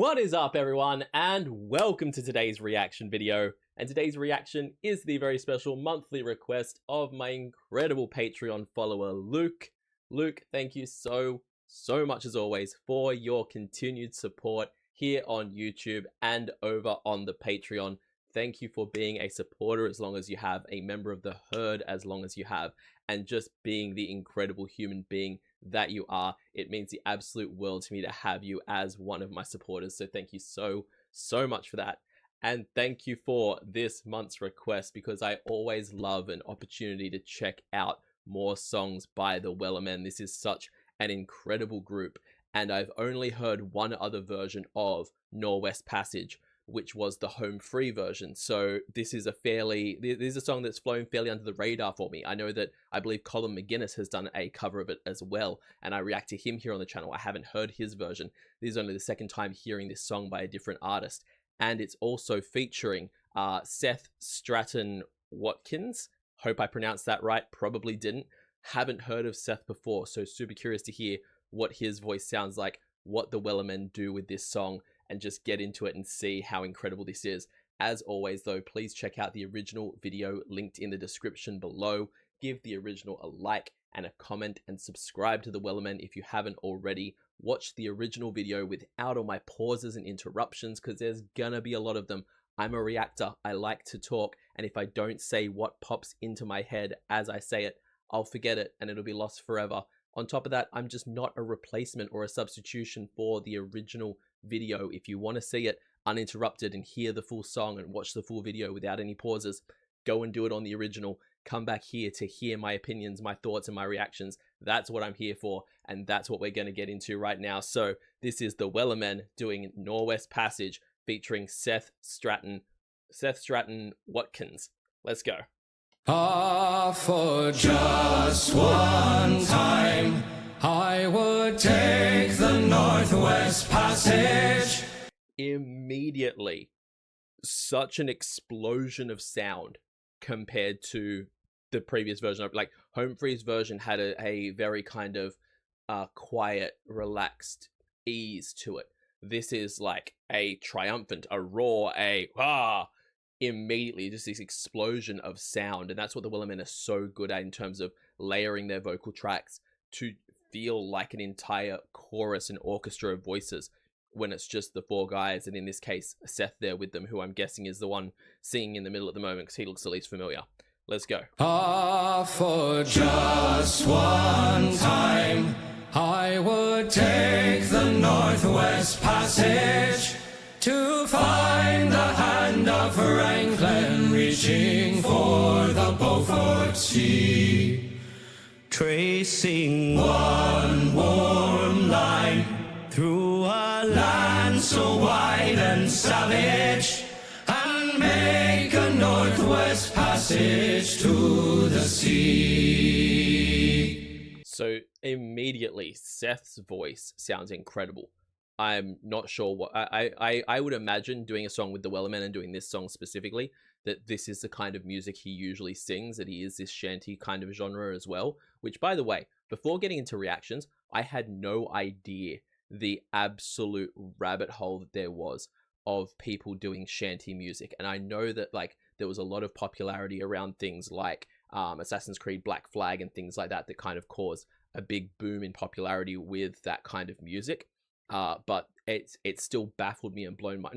What is up, everyone, and welcome to today's reaction video. And today's reaction is the very special monthly request of my incredible Patreon follower, Luke. Luke, thank you so much as always for your continued support here on YouTube and over on the Patreon. Thank you for being a supporter as long as you have, a member of the herd as long as you have, and just being the incredible human being that you are. It means the absolute world to me to have you as one of my supporters. So thank you so much for that. And thank you for this month's request, because I always love an opportunity to check out more songs by the Wellermen. This is such an incredible group, and I've only heard one other version of Norwest Passage, which was the home free version. So this is a song that's flown fairly under the radar for me. I know that I believe Colin McGuinness has done a cover of it as well, and I react to him here on the channel. I haven't heard his version. This is only the second time hearing this song by a different artist, and it's also featuring Seth Stratton Watkins. Hope I pronounced that right. Probably didn't. Haven't heard of Seth before, so super curious to hear what his voice sounds like, what the Wellermen do with this song, and just get into it and see how incredible this is. As always though, please check out the original video linked in the description below. Give the original a like and a comment, and subscribe to the Wellermen if you haven't already. Watch the original video without all my pauses and interruptions, because there's gonna be a lot of them. I'm a reactor, I like to talk, and if I don't say what pops into my head as I say it, I'll forget it and it'll be lost forever. On top of that, I'm just not a replacement or a substitution for the original video. If you want to see it uninterrupted and hear the full song and watch the full video without any pauses, go and do it on the original. Come back here to hear my opinions, my thoughts, and my reactions. That's what I'm here for, and that's what we're going to get into right now. So this is the Wellermen doing Norwest Passage featuring Seth Stratton Watkins. Let's go. For just one time, I would take the Northwest Passage. Immediately, such an explosion of sound compared to the previous version. Like, Home Free's version had a very kind of quiet, relaxed ease to it. This is like a triumphant, a roar, immediately just this explosion of sound. And that's what the Wellermen are so good at in terms of layering their vocal tracks to feel like an entire chorus and orchestra of voices when it's just the four guys, and in this case Seth there with them, who I'm guessing is the one singing in the middle at the moment because he looks the least familiar. Let's go. For just one time, I would take the Northwest Passage to find the hand of Franklin reaching for the Beaufort Sea, tracing one warm line through a land so wide and savage, and make a Northwest Passage to the sea. So immediately Seth's voice sounds incredible. I'm not sure what I would imagine, doing a song with the Wellermen and doing this song specifically, that this is the kind of music he usually sings, that he is this shanty kind of genre as well. Which, by the way, before getting into reactions, I had no idea the absolute rabbit hole that there was of people doing shanty music. And I know that like there was a lot of popularity around things like Assassin's Creed Black Flag and things like that kind of caused a big boom in popularity with that kind of music. But it still baffled me and blown my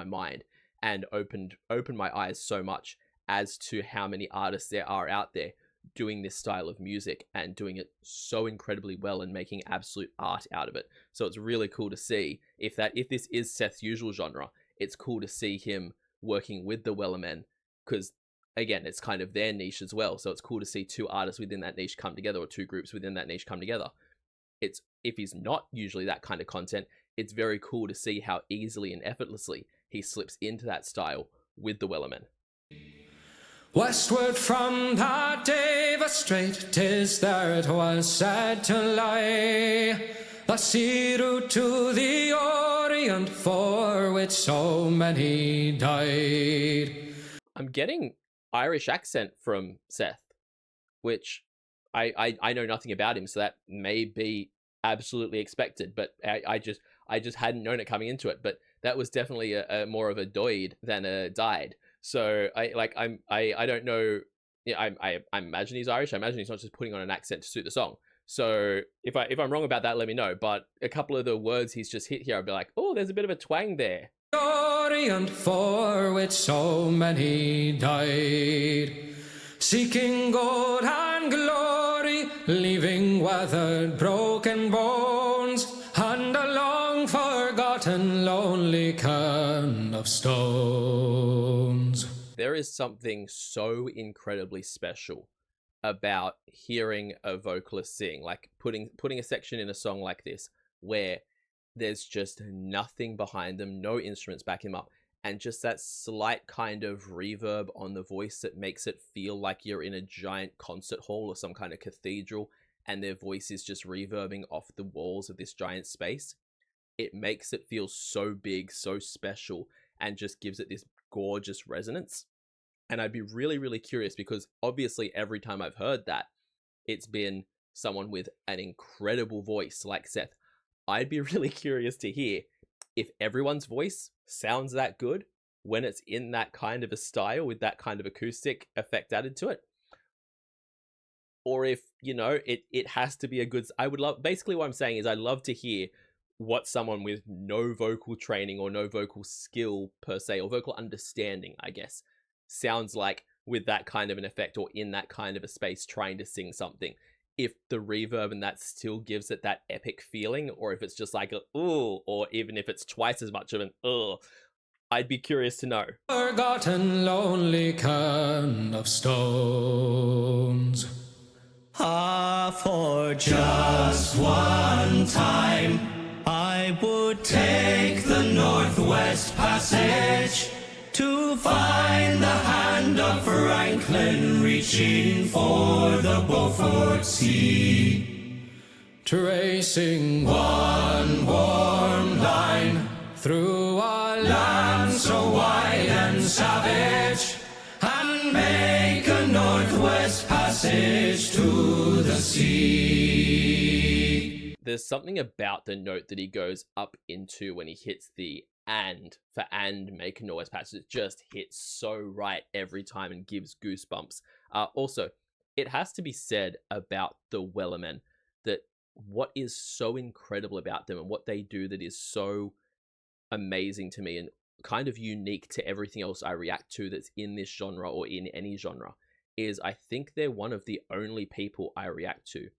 mind, and opened my eyes so much as to how many artists there are out there doing this style of music and doing it so incredibly well and making absolute art out of it. So it's really cool to see if this is Seth's usual genre. It's cool to see him working with the Wellermen, because again, it's kind of their niche as well. So it's cool to see two artists within that niche come together, or two groups within that niche come together. If he's not usually that kind of content, it's very cool to see how easily and effortlessly he slips into that style with the Wellermen. Westward from that Davis Strait, 'tis there it was said to lie, the sea route to the Orient, for which so many died. I'm getting Irish accent from Seth, which I know nothing about him, so that may be absolutely expected, but I just hadn't known it coming into it. But that was definitely a more of a doid than a died. So I don't know. Yeah, I imagine he's Irish. I imagine he's not just putting on an accent to suit the song. So if I'm wrong about that, let me know. But a couple of the words he's just hit here, I'd be like, oh, there's a bit of a twang there. Orient for which so many died, seeking gold and glory, leaving weathered, broken bones, and a long forgotten lonely cairn of stones. There is something so incredibly special about hearing a vocalist sing, like putting a section in a song like this where there's just nothing behind them, no instruments back him up, and just that slight kind of reverb on the voice that makes it feel like you're in a giant concert hall or some kind of cathedral, and their voice is just reverbing off the walls of this giant space. It makes it feel so big, so special, and just gives it this gorgeous resonance. And I'd be really, really curious, because obviously every time I've heard that, it's been someone with an incredible voice like Seth. I'd be really curious to hear if everyone's voice sounds that good when it's in that kind of a style with that kind of acoustic effect added to it. Or if, you know, it has to be a good... I would love... Basically what I'm saying is I'd love to hear what someone with no vocal training or no vocal skill per se, or vocal understanding, I guess, sounds like with that kind of an effect or in that kind of a space trying to sing something. If the reverb and that still gives it that epic feeling, or if it's just like a ooh, or even if it's twice as much of an ugh. I'd be curious to know. Forgotten lonely cairn of stones. Ah, for just one time, I would take the Northwest Passage to find the hand of Franklin reaching for the Beaufort Sea, tracing one warm line through a land so wide and savage, and make a Northwest Passage to the sea. There's something about the note that he goes up into when he hits the and for and make a Northwest Passage. It just hits so right every time and gives goosebumps. Also, it has to be said about the Wellermen that what is so incredible about them and what they do that is so amazing to me and kind of unique to everything else I react to that's in this genre or in any genre is I think they're one of the only people I react to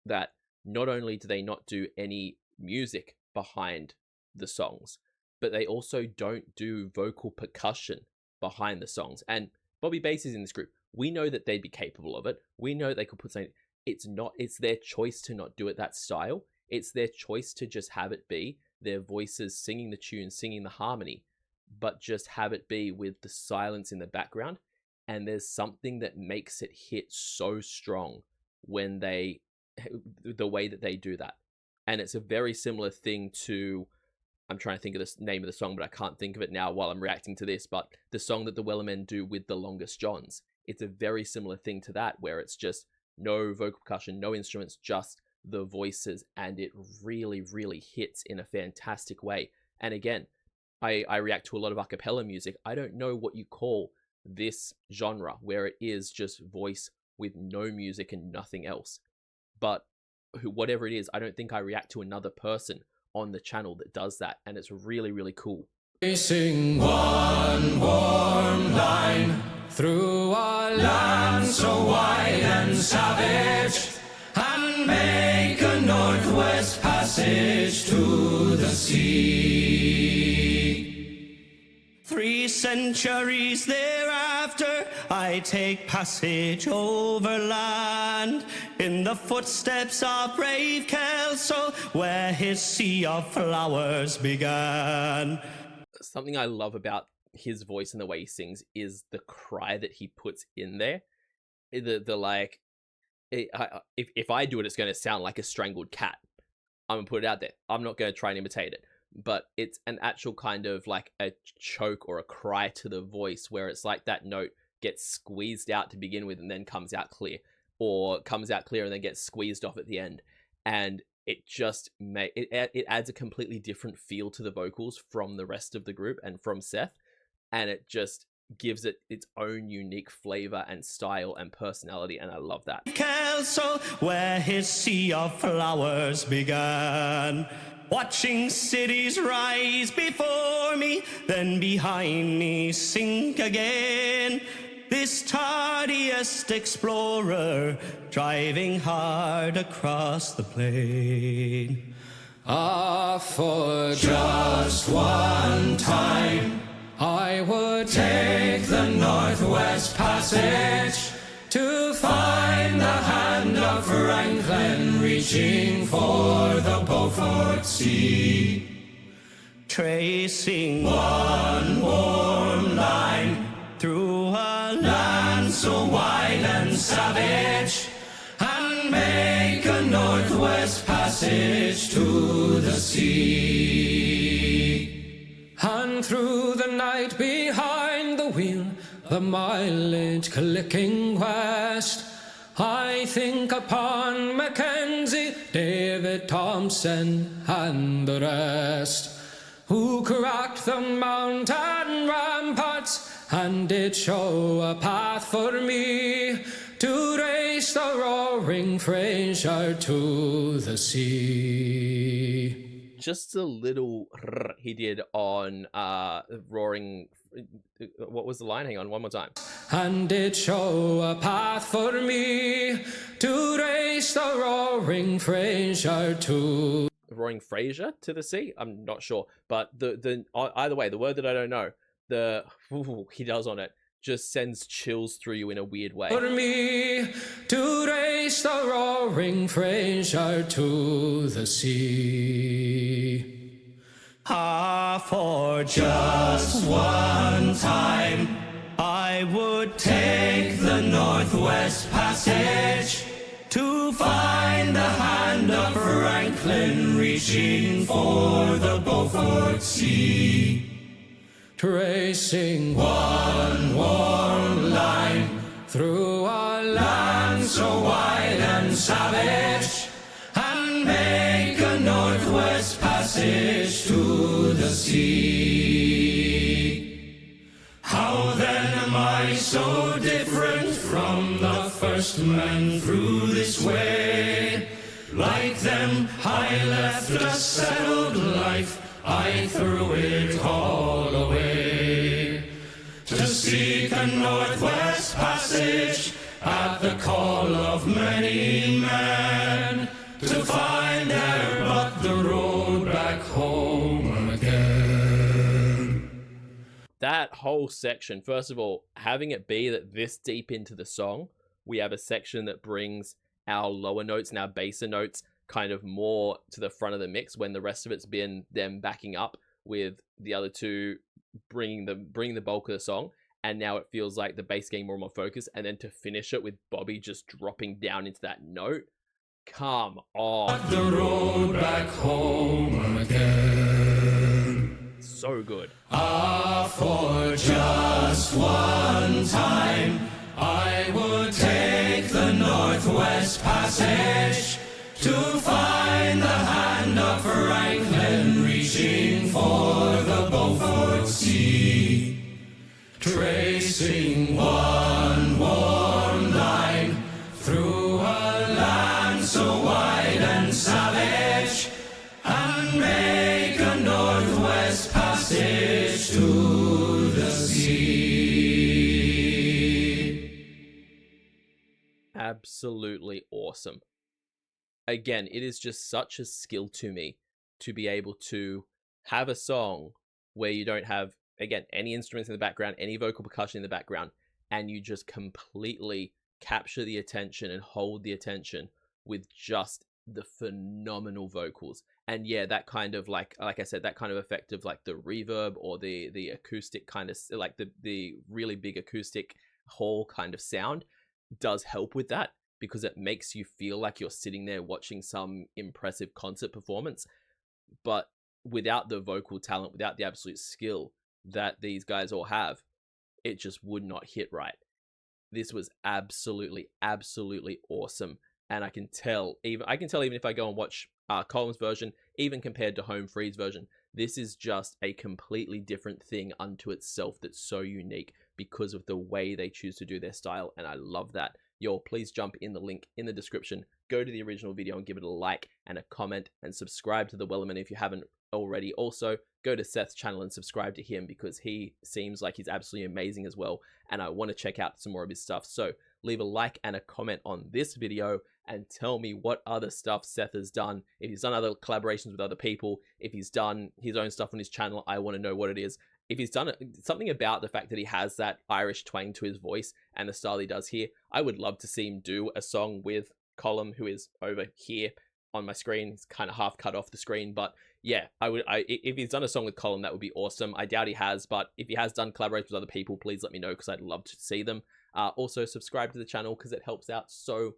that not only do they not do any music behind the songs, but they also don't do vocal percussion behind the songs. And Bobby Bass is in this group. We know that they'd be capable of it. We know they could put something. It's their choice to not do it that style. It's their choice to just have it be their voices singing the tune, singing the harmony, but just have it be with the silence in the background. And there's something that makes it hit so strong when the way that they do that. And it's a very similar thing to, I'm trying to think of the name of the song, but I can't think of it now while I'm reacting to this, but the song that the Wellermen do with the Longest Johns. It's a very similar thing to that, where it's just no vocal percussion, no instruments, just the voices, and it really, really hits in a fantastic way. And again, I react to a lot of a cappella music. I don't know what you call this genre, where it is just voice with no music and nothing else. But whatever it is, I don't think I react to another person on the channel that does that, and it's really, really cool. Tracing one warm line through a land so wide and savage, and make a Northwest Passage to the sea. 3 centuries thereafter, I take passage overland in the footsteps of brave Kelso, where his sea of flowers began. Something I love about his voice and the way he sings is the cry that he puts in there. If I do it, it's going to sound like a strangled cat. I'm going to put it out there. I'm not going to try and imitate it. But it's an actual kind of like a choke or a cry to the voice, where it's like that note gets squeezed out to begin with and then comes out clear, or comes out clear and then gets squeezed off at the end. And it just it adds a completely different feel to the vocals from the rest of the group and from Seth, and it just gives it its own unique flavor and style and personality, and I love that. Kelso, where his sea of flowers began. Watching cities rise before me, then behind me sink again. This tardiest explorer, driving hard across the plain. Ah, for just one time, I would take the Northwest Passage to find the hand of Franklin reaching for the Beaufort Sea. Tracing one warm line through a land so wide and savage, and make a Northwest Passage to the sea. And through the night behind the wheel, the mileage clicking west, I think upon Mackenzie, David Thompson, and the rest, who cracked the mountain ramparts and did show a path for me to race the roaring Fraser to the sea. Just a little he did on roaring. What was the line? Hang on, one more time. And it show a path for me to race the roaring Fraser to the sea. I'm not sure, but the either way, the word that I don't know, he does on it just sends chills through you in a weird way. For me to race the roaring Fraser to the sea. Ah, for just one time, I would take the Northwest Passage to find the hand of Franklin reaching for the Beaufort Sea. Tracing one warm line through a land so wide and savage, and make a Northwest Passage to the sea. How then am I so different from the first men through this way? Like them, I left a settled life, I threw it all away, to seek a Northwest Passage at the call of many men, to find there but the road back home again. That whole section, first of all, having it be that this deep into the song, we have a section that brings our lower notes and our basser notes kind of more to the front of the mix, when the rest of it's been them backing up with the other two bringing the bulk of the song, and now it feels like the bass getting more and more focused, and then to finish it with Bobby just dropping down into that note. Come on. The road back home again. So good. Ah, for just one time, I would take the Northwest Passage to find the hand of Franklin reaching for the Beaufort Sea. Tracing one warm line through a land so wide and savage, and make a Northwest Passage to the sea. Absolutely awesome. Again, it is just such a skill to me to be able to have a song where you don't have, again, any instruments in the background, any vocal percussion in the background, and you just completely capture the attention and hold the attention with just the phenomenal vocals. And yeah, that kind of like I said, that kind of effect of like the reverb or the acoustic kind of like the really big acoustic hall kind of sound does help with that, because it makes you feel like you're sitting there watching some impressive concert performance. But without the vocal talent, without the absolute skill that these guys all have, it just would not hit right. This was absolutely, absolutely awesome. and I can tell even if I go and watch Column's version, even compared to Home Free's version, this is just a completely different thing unto itself that's so unique because of the way they choose to do their style, and I love that. Yo, please jump in the link in the description, go to the original video and give it a like and a comment, and subscribe to the Wellermen if you haven't already. Also, go to Seth's channel and subscribe to him because he seems like he's absolutely amazing as well, and I want to check out some more of his stuff. So leave a like and a comment on this video and tell me what other stuff Seth has done. If he's done other collaborations with other people, if he's done his own stuff on his channel, I want to know what it is. If he's done something about the fact that he has that Irish twang to his voice and the style he does here, I would love to see him do a song with Column, who is over here on my screen. He's kind of half cut off the screen, but yeah, if he's done a song with Column, that would be awesome. I doubt he has, but if he has done collaborations with other people, please let me know because I'd love to see them. Also, subscribe to the channel because it helps out so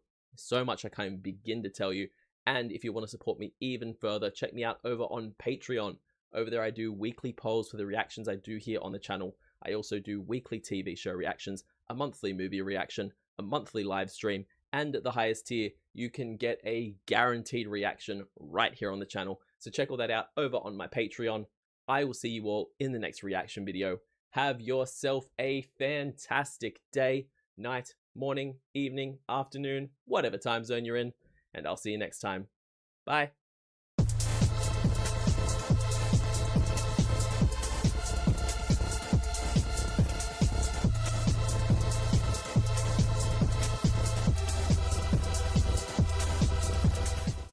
much. I can't even begin to tell you. And if you want to support me even further, check me out over on Patreon. Over there, I do weekly polls for the reactions I do here on the channel. I also do weekly TV show reactions, a monthly movie reaction, a monthly live stream, and at the highest tier, you can get a guaranteed reaction right here on the channel. So check all that out over on my Patreon. I will see you all in the next reaction video. Have yourself a fantastic day, night, morning, evening, afternoon, whatever time zone you're in, and I'll see you next time. Bye.